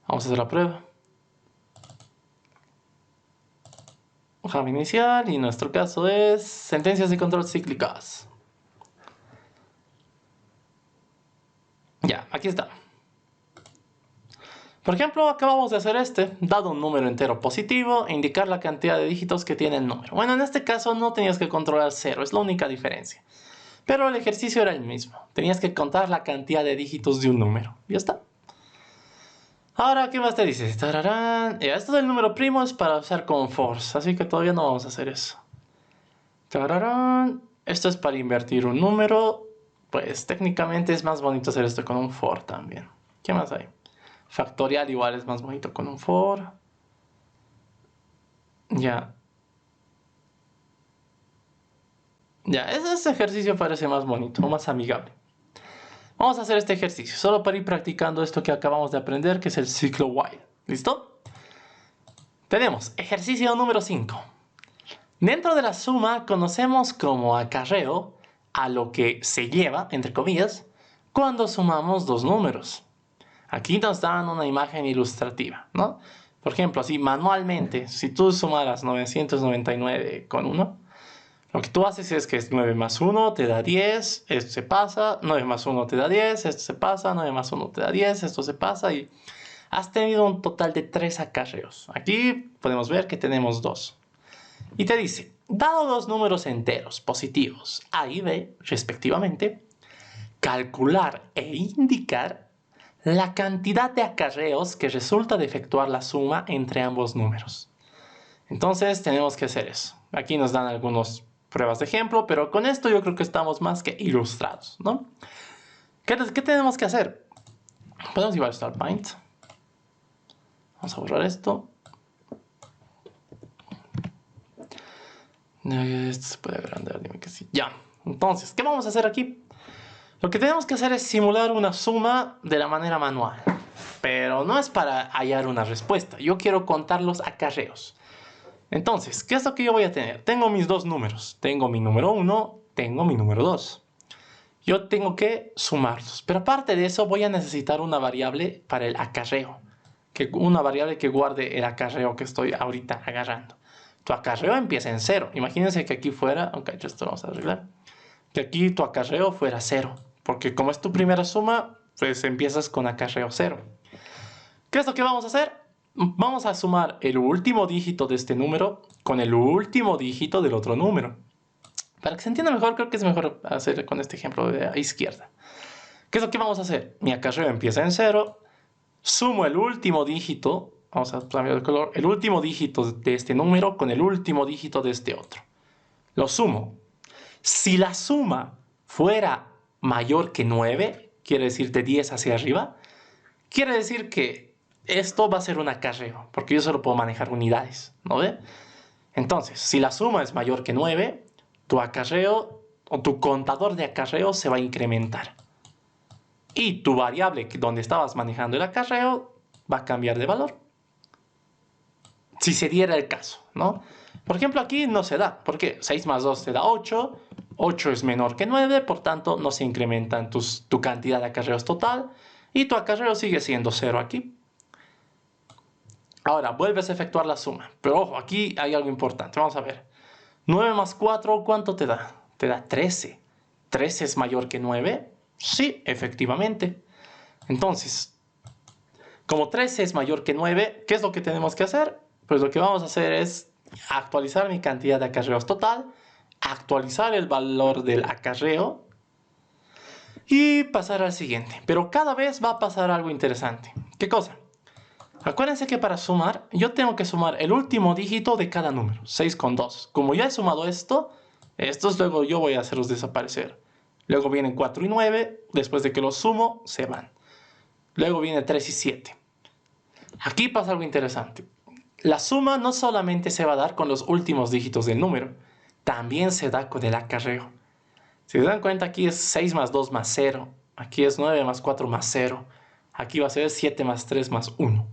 Vamos a hacer la prueba. Java inicial y nuestro caso es sentencias de control cíclicas. Ya, aquí está. Por ejemplo, acabamos de hacer dado un número entero positivo, e indicar la cantidad de dígitos que tiene el número. Bueno, en este caso no tenías que controlar 0, es la única diferencia. Pero el ejercicio era el mismo. Tenías que contar la cantidad de dígitos de un número. Ya está. Ahora, ¿qué más te dice? Tararán. Esto del número primo es para usar con force, así que todavía no vamos a hacer eso. Tararán. Esto es para invertir un número. Pues técnicamente es más bonito hacer esto con un for también. ¿Qué más hay? Factorial igual es más bonito con un for. Ya. Ya, ese ejercicio parece más bonito, más amigable. Vamos a hacer este ejercicio, solo para ir practicando esto que acabamos de aprender, que es el ciclo while. ¿Listo? Tenemos ejercicio número 5. Dentro de la suma conocemos como acarreo a lo que se lleva, entre comillas, cuando sumamos dos números. Aquí nos dan una imagen ilustrativa, ¿no? Por ejemplo, así manualmente, si tú sumaras 999 con 1, lo que tú haces es que es 9 más 1 te da 10, esto se pasa, 9 más 1 te da 10, esto se pasa, 9 más 1 te da 10, esto se pasa y has tenido un total de 3 acarreos. Aquí podemos ver que tenemos 2. Y te dice, dado dos números enteros positivos A y B, respectivamente, calcular e indicar la cantidad de acarreos que resulta de efectuar la suma entre ambos números. Entonces tenemos que hacer eso. Aquí nos dan algunas pruebas de ejemplo, pero con esto yo creo que estamos más que ilustrados, ¿no? ¿Qué tenemos que hacer? Podemos llevar esto al Paint. Vamos a borrar esto. Esto se puede agrandar, dime que sí. Ya. Entonces, ¿qué vamos a hacer aquí? Lo que tenemos que hacer es simular una suma de la manera manual. Pero no es para hallar una respuesta. Yo quiero contar los acarreos. Entonces, ¿qué es lo que yo voy a tener? Tengo mis dos números. Tengo mi número 1, tengo mi número 2. Yo tengo que sumarlos. Pero aparte de eso, voy a necesitar una variable para el acarreo. Una variable que guarde el acarreo que estoy ahorita agarrando. Tu acarreo empieza en 0. Imagínense que aquí fuera... Ok, esto lo vamos a arreglar. Que aquí tu acarreo fuera 0. Porque como es tu primera suma, pues empiezas con acarreo 0. ¿Qué es lo que vamos a hacer? Vamos a sumar el último dígito de este número con el último dígito del otro número. Para que se entienda mejor, creo que es mejor hacer con este ejemplo de la izquierda. ¿Qué es lo que vamos a hacer? Mi acarreo empieza en 0. Sumo el último dígito, vamos a cambiar el color, el último dígito de este número con el último dígito de este otro. Lo sumo. Si la suma fuera mayor que 9, quiere decir de 10 hacia arriba, quiere decir que esto va a ser un acarreo, porque yo solo puedo manejar unidades, ¿no ve? Entonces, si la suma es mayor que 9, tu acarreo o tu contador de acarreo se va a incrementar. Y tu variable donde estabas manejando el acarreo va a cambiar de valor. Si se diera el caso, ¿no? Por ejemplo, aquí no se da. ¿Por qué? 6 más 2 te da 8. 8 es menor que 9, por tanto no se incrementan tu cantidad de acarreos total. Y tu acarreo sigue siendo 0 aquí. Ahora, vuelves a efectuar la suma. Pero ojo, aquí hay algo importante. Vamos a ver. 9 más 4, ¿cuánto te da? Te da 13. ¿13 es mayor que 9? Sí, efectivamente. Entonces, como 13 es mayor que 9, ¿qué es lo que tenemos que hacer? Pues lo que vamos a hacer es actualizar mi cantidad de acarreos total, actualizar el valor del acarreo y pasar al siguiente. Pero cada vez va a pasar algo interesante. ¿Qué cosa? Acuérdense que para sumar, yo tengo que sumar el último dígito de cada número, 6 con 2. Como ya he sumado estos luego yo voy a hacerlos desaparecer. Luego vienen 4 y 9, después de que los sumo, se van. Luego viene 3 y 7. Aquí pasa algo interesante. La suma no solamente se va a dar con los últimos dígitos del número, también se da con el acarreo. Si se dan cuenta, aquí es 6 más 2 más 0. Aquí es 9 más 4 más 0. Aquí va a ser 7 más 3 más 1.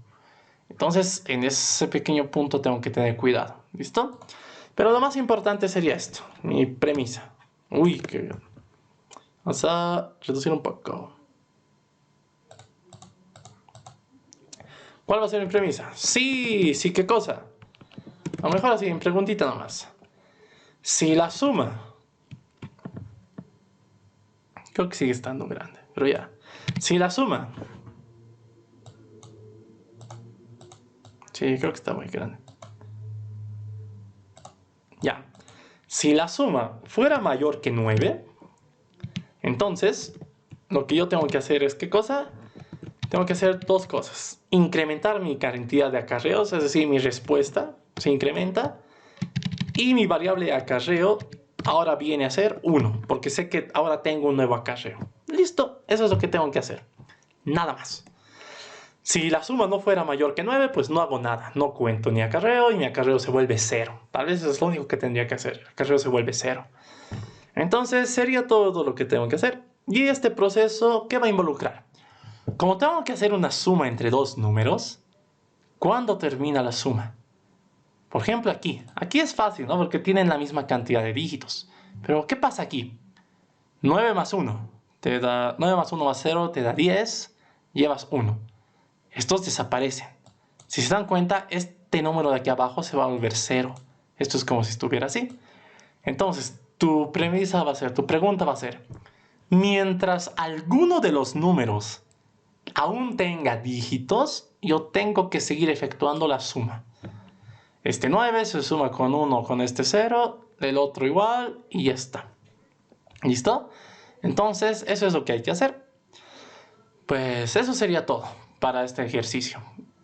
Entonces, en ese pequeño punto tengo que tener cuidado. ¿Listo? Pero lo más importante sería esto, mi premisa. Uy, qué... Vamos a reducir un poco. ¿Cuál va a ser mi premisa? Sí, ¿qué cosa? A lo mejor así, en preguntita nomás. Si la suma... Creo que sigue estando grande, pero ya. Si la suma Sí, creo que está muy grande. Ya. Si la suma fuera mayor que 9, entonces lo que yo tengo que hacer es, ¿qué cosa? Tengo que hacer dos cosas. Incrementar mi cantidad de acarreos, es decir, mi respuesta se incrementa. Y mi variable de acarreo ahora viene a ser 1, porque sé que ahora tengo un nuevo acarreo. Listo, eso es lo que tengo que hacer. Nada más. Si la suma no fuera mayor que 9, pues no hago nada. No cuento ni acarreo y mi acarreo se vuelve 0. Tal vez eso es lo único que tendría que hacer. El acarreo se vuelve 0. Entonces sería todo lo que tengo que hacer. Y este proceso, ¿qué va a involucrar? Como tengo que hacer una suma entre dos números, ¿cuándo termina la suma? Por ejemplo, aquí. Aquí es fácil, ¿no? Porque tienen la misma cantidad de dígitos. Pero, ¿qué pasa aquí? 9 más 1 te da 9 más 1 más 0 te da 10, llevas 1. Estos desaparecen. Si se dan cuenta, este número de aquí abajo se va a volver 0. Esto es como si estuviera así. Entonces, tu premisa va a ser, tu pregunta va a ser, mientras alguno de los números aún tenga dígitos, yo tengo que seguir efectuando la suma. Este 9 se suma con 1 con este 0, el otro igual y ya está. ¿Listo? Entonces, eso es lo que hay que hacer. Pues eso sería todo para este ejercicio.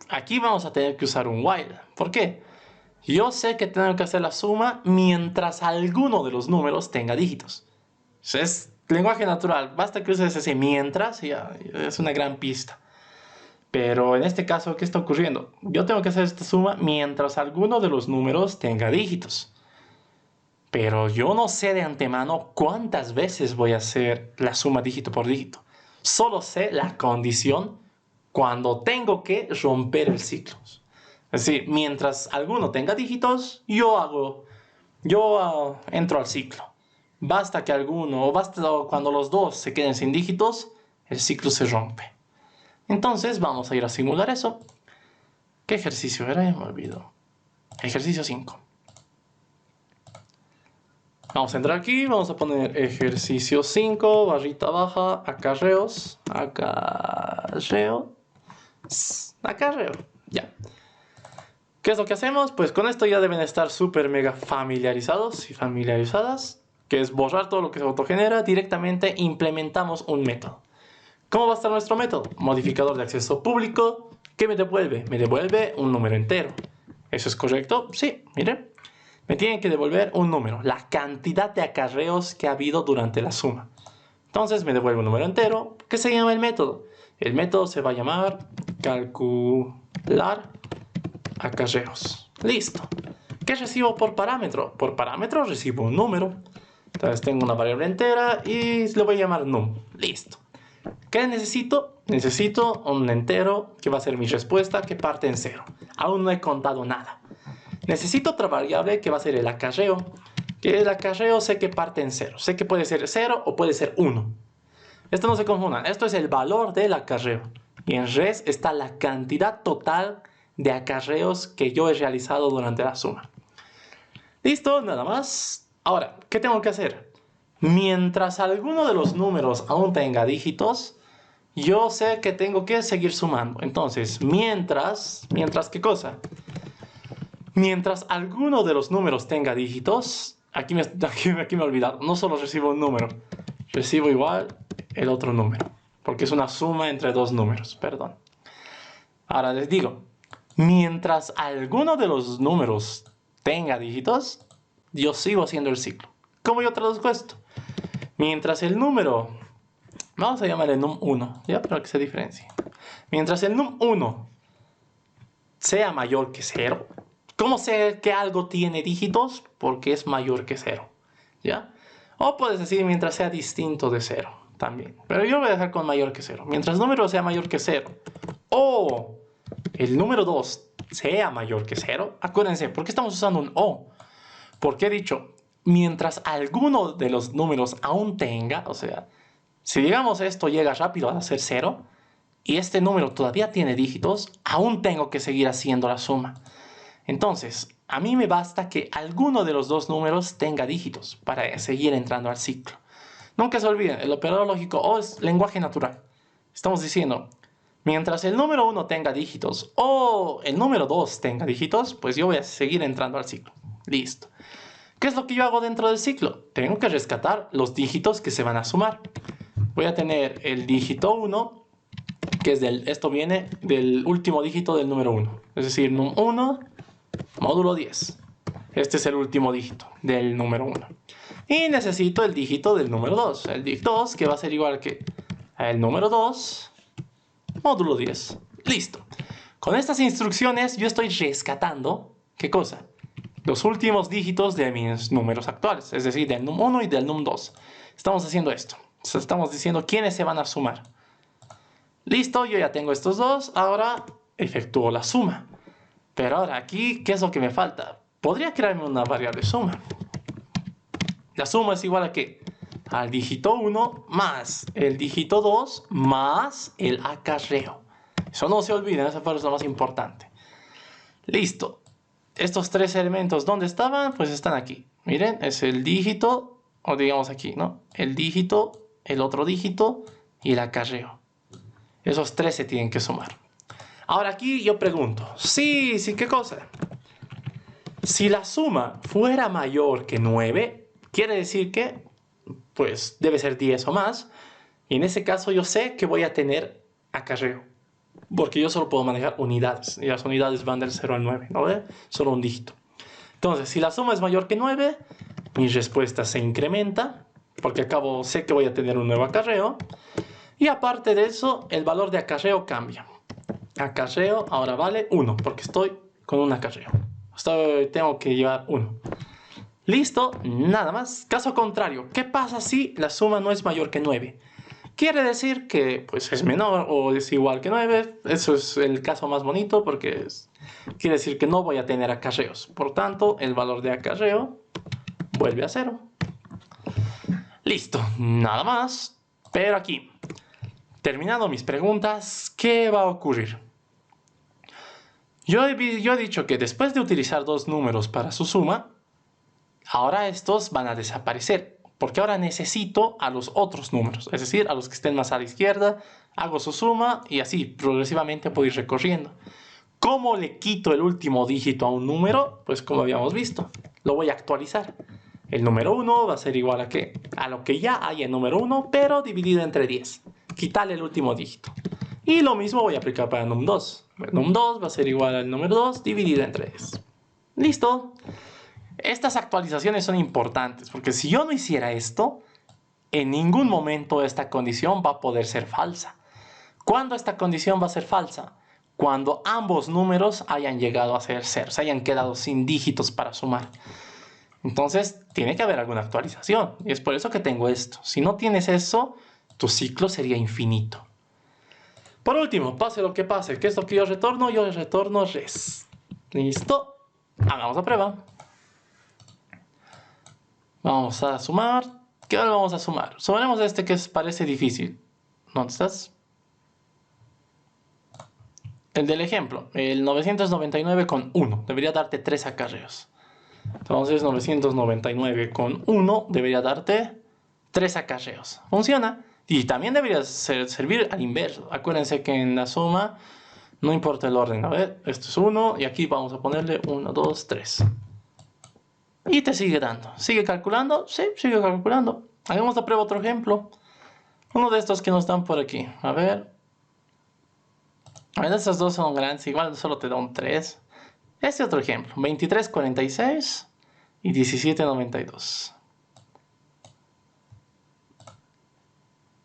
Aquí vamos a tener que usar un while. ¿Por qué? Yo sé que tengo que hacer la suma mientras alguno de los números tenga dígitos. Es lenguaje natural. Basta que uses ese mientras y ya es una gran pista. Pero en este caso, ¿qué está ocurriendo? Yo tengo que hacer esta suma mientras alguno de los números tenga dígitos. Pero yo no sé de antemano cuántas veces voy a hacer la suma dígito por dígito. Solo sé la condición cuando tengo que romper el ciclo. Es decir, mientras alguno tenga dígitos, yo entro al ciclo. Basta que alguno, o basta cuando los dos se queden sin dígitos, el ciclo se rompe. Entonces vamos a ir a simular eso. ¿Qué ejercicio era? Me olvido. Ejercicio 5. Vamos a entrar aquí, vamos a poner ejercicio 5, barrita baja, acarreo, ya. ¿Qué es lo que hacemos? Pues con esto ya deben estar súper mega familiarizados y familiarizadas, que es borrar todo lo que se autogenera, directamente implementamos un método. ¿Cómo va a estar nuestro método? Modificador de acceso público, ¿qué me devuelve? Me devuelve un número entero. ¿Eso es correcto? Sí, miren. Me tienen que devolver un número, la cantidad de acarreos que ha habido durante la suma. Entonces me devuelve un número entero. ¿Qué se llama el método? El método se va a llamar calcular acarreos. Listo. ¿Qué recibo por parámetro? Por parámetro recibo un número. Entonces tengo una variable entera y lo voy a llamar num. Listo. ¿Qué necesito? Necesito un entero que va a ser mi respuesta que parte en 0. Aún no he contado nada. Necesito otra variable que va a ser el acarreo. Que el acarreo sé que parte en 0. Sé que puede ser 0 o puede ser 1. Esto no se confundan. Esto es el valor del acarreo. Y en res está la cantidad total de acarreos que yo he realizado durante la suma. Listo, nada más. Ahora, ¿qué tengo que hacer? Mientras alguno de los números aún tenga dígitos, yo sé que tengo que seguir sumando. Entonces, mientras ¿qué cosa? Mientras alguno de los números tenga dígitos, aquí me he olvidado, no solo recibo un número, recibo igual el otro número, porque es una suma entre dos números, perdón. Ahora les digo, mientras alguno de los números tenga dígitos, yo sigo haciendo el ciclo. ¿Cómo yo traduzco esto? Mientras el número, vamos a llamarle num1, ya para que se diferencie. Mientras el num1 sea mayor que 0, ¿cómo sé que algo tiene dígitos? Porque es mayor que 0, ¿ya? O puedes decir mientras sea distinto de 0, también. Pero yo lo voy a dejar con mayor que 0. Mientras el número sea mayor que 0, o el número 2 sea mayor que 0, acuérdense, ¿por qué estamos usando un o? Porque he dicho, mientras alguno de los números aún tenga, o sea, si digamos esto llega rápido a ser 0, y este número todavía tiene dígitos, aún tengo que seguir haciendo la suma. Entonces, a mí me basta que alguno de los dos números tenga dígitos para seguir entrando al ciclo. Nunca se olviden, el operador lógico O es lenguaje natural. Estamos diciendo, Mientras el número 1 tenga dígitos o el número 2 tenga dígitos, pues yo voy a seguir entrando al ciclo. Listo. ¿Qué es lo que yo hago dentro del ciclo? Tengo que rescatar los dígitos que se van a sumar. Voy a tener el dígito 1, que es esto viene del último dígito del número 1. Es decir, num1 módulo 10. Este es el último dígito del número 1. Y necesito el dígito del número 2. El dígito 2 que va a ser igual que el número 2 módulo 10. Listo. Con estas instrucciones yo estoy rescatando, ¿qué cosa? Los últimos dígitos de mis números actuales, es decir, del num1 y del num2. Estamos haciendo esto. Estamos diciendo quiénes se van a sumar. Listo, yo ya tengo estos dos. Ahora efectúo la suma. Pero ahora aquí, ¿qué es lo que me falta? Podría crearme una variable suma. La suma es igual a ¿qué? Al dígito 1 más el dígito 2 más el acarreo. Eso no se olviden, esa es lo más importante. Listo. Estos tres elementos, ¿dónde estaban? Pues están aquí. Miren, es el dígito, o digamos aquí, ¿no? El dígito, el otro dígito y el acarreo. Esos tres se tienen que sumar. Ahora aquí yo pregunto, sí, ¿qué cosa? Si la suma fuera mayor que 9, quiere decir que, pues, debe ser 10 o más. Y en ese caso yo sé que voy a tener acarreo. Porque yo solo puedo manejar unidades. Y las unidades van del 0 al 9, ¿no ve? Solo un dígito. Entonces, si la suma es mayor que 9, mi respuesta se incrementa. Porque acabo, sé que voy a tener un nuevo acarreo. Y aparte de eso, el valor de acarreo cambia. Acarreo ahora vale 1, porque estoy con un acarreo. Tengo que llevar 1. Listo, nada más. Caso contrario, ¿qué pasa si la suma no es mayor que 9? Quiere decir que pues, es menor o es igual que 9. Eso es el caso más bonito porque quiere decir que no voy a tener acarreos. Por tanto, el valor de acarreo vuelve a 0. Listo, nada más. Pero aquí, terminando mis preguntas, ¿qué va a ocurrir? Yo he dicho que después de utilizar dos números para su suma, ahora estos van a desaparecer. Porque ahora necesito a los otros números, es decir, a los que estén más a la izquierda, hago su suma y así progresivamente puedo ir recorriendo. ¿Cómo le quito el último dígito a un número? Pues como habíamos visto, lo voy a actualizar. El número 1 va a ser igual a ¿qué? A lo que ya hay en número 1, pero dividido entre 10. Quitarle el último dígito. Y lo mismo voy a aplicar para num2. El num2 va a ser igual al número 2 dividido entre 10. ¡Listo! Estas actualizaciones son importantes porque si yo no hiciera esto, en ningún momento esta condición va a poder ser falsa. ¿Cuándo esta condición va a ser falsa? Cuando ambos números hayan llegado a ser 0, se hayan quedado sin dígitos para sumar. Entonces, tiene que haber alguna actualización. Y es por eso que tengo esto. Si no tienes eso, tu ciclo sería infinito. Por último, pase lo que pase, ¿qué es lo que yo retorno? Yo retorno res. ¿Listo? Hagamos la prueba. Vamos a sumar. ¿Qué vamos a sumar? Sumaremos este que parece difícil. ¿Dónde estás? El del ejemplo. El 999 con 1. Debería darte 3 acarreos. Entonces 999 con 1 debería darte 3 acarreos. Funciona. Y también debería servir al inverso. Acuérdense que en la suma no importa el orden. A ver, esto es 1 y aquí vamos a ponerle 1, 2, 3. Y te sigue dando. ¿Sigue calculando? Sí, sigue calculando. Hagamos la prueba otro ejemplo. Uno de estos que nos dan por aquí. A ver, estos dos son grandes. Igual solo te da un 3. Este otro ejemplo. 2346 y 1792.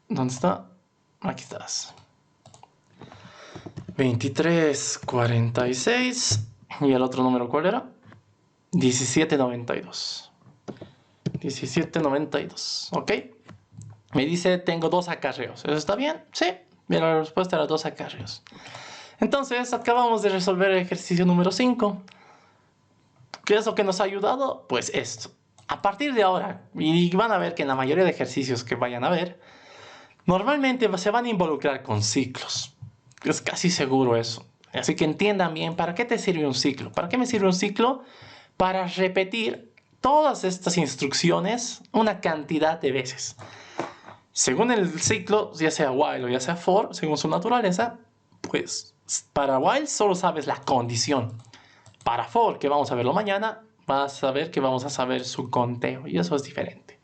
¿Dónde está? Aquí estás. 2346. ¿Y el otro número cuál era? 1792. 1792. ¿Ok? Me dice, tengo 2 acarreos. ¿Eso está bien? Sí. La respuesta era 2 acarreos. Entonces, acabamos de resolver el ejercicio número 5. ¿Qué es lo que nos ha ayudado? Pues esto. A partir de ahora, y van a ver que en la mayoría de ejercicios que vayan a ver, normalmente se van a involucrar con ciclos. Es casi seguro eso. Así que entiendan bien, ¿para qué te sirve un ciclo? ¿Para qué me sirve un ciclo? Para repetir todas estas instrucciones una cantidad de veces. Según el ciclo, ya sea while o ya sea for, según su naturaleza, pues para while solo sabes la condición. Para for, que vamos a verlo mañana, vas a ver que vamos a saber su conteo y eso es diferente.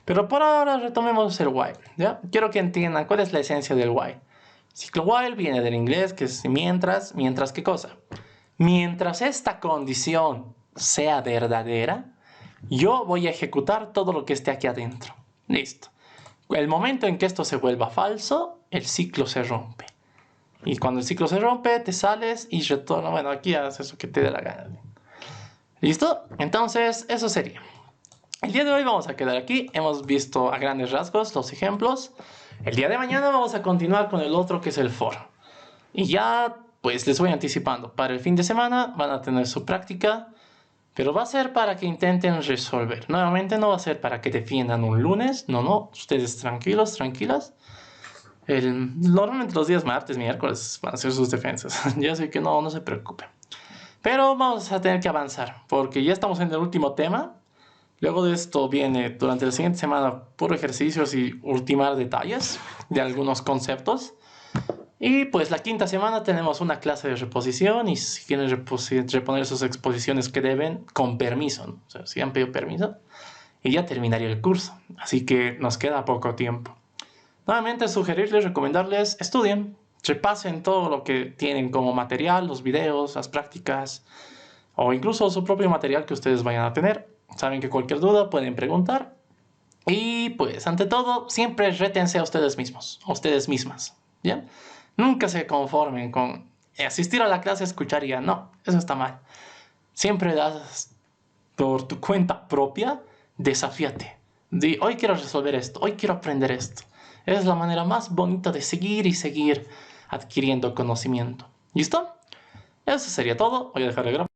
Pero por ahora retomemos el while, ¿ya? Quiero que entiendan cuál es la esencia del while. Ciclo while viene del inglés, que es mientras ¿qué cosa? Mientras esta condición sea verdadera, yo voy a ejecutar todo lo que esté aquí adentro. Listo. El momento en que esto se vuelva falso, el ciclo se rompe. Y cuando el ciclo se rompe, te sales y retorna. Bueno, aquí haces lo que te dé la gana. ¿Listo? Entonces, eso sería. El día de hoy vamos a quedar aquí. Hemos visto a grandes rasgos los ejemplos. El día de mañana vamos a continuar con el otro que es el for. Y ya, pues les voy anticipando. Para el fin de semana van a tener su práctica. Pero va a ser para que intenten resolver. Nuevamente no va a ser para que defiendan un lunes. No, no. Ustedes tranquilos, tranquilas. Normalmente los días martes, miércoles van a ser sus defensas. Ya sé que no se preocupen. Pero vamos a tener que avanzar. Porque ya estamos en el último tema. Luego de esto viene durante la siguiente semana puro ejercicios y ultimar detalles de algunos conceptos. Y pues la quinta semana tenemos una clase de reposición y si quieren reponer sus exposiciones que deben con permiso, ¿no? O sea, si han pedido permiso y ya terminaría el curso. Así que nos queda poco tiempo. Nuevamente sugerirles, recomendarles, estudien, repasen todo lo que tienen como material, los videos, las prácticas o incluso su propio material que ustedes vayan a tener. Saben que cualquier duda pueden preguntar. Y pues ante todo, siempre rétense a ustedes mismos, a ustedes mismas. ¿Bien? Nunca se conformen con asistir a la clase, escuchar y ya. No, eso está mal. Siempre das por tu cuenta propia, desafíate. Di, hoy quiero resolver esto, hoy quiero aprender esto. Esa es la manera más bonita de seguir y seguir adquiriendo conocimiento. ¿Listo? Eso sería todo. Voy a dejar de grabar.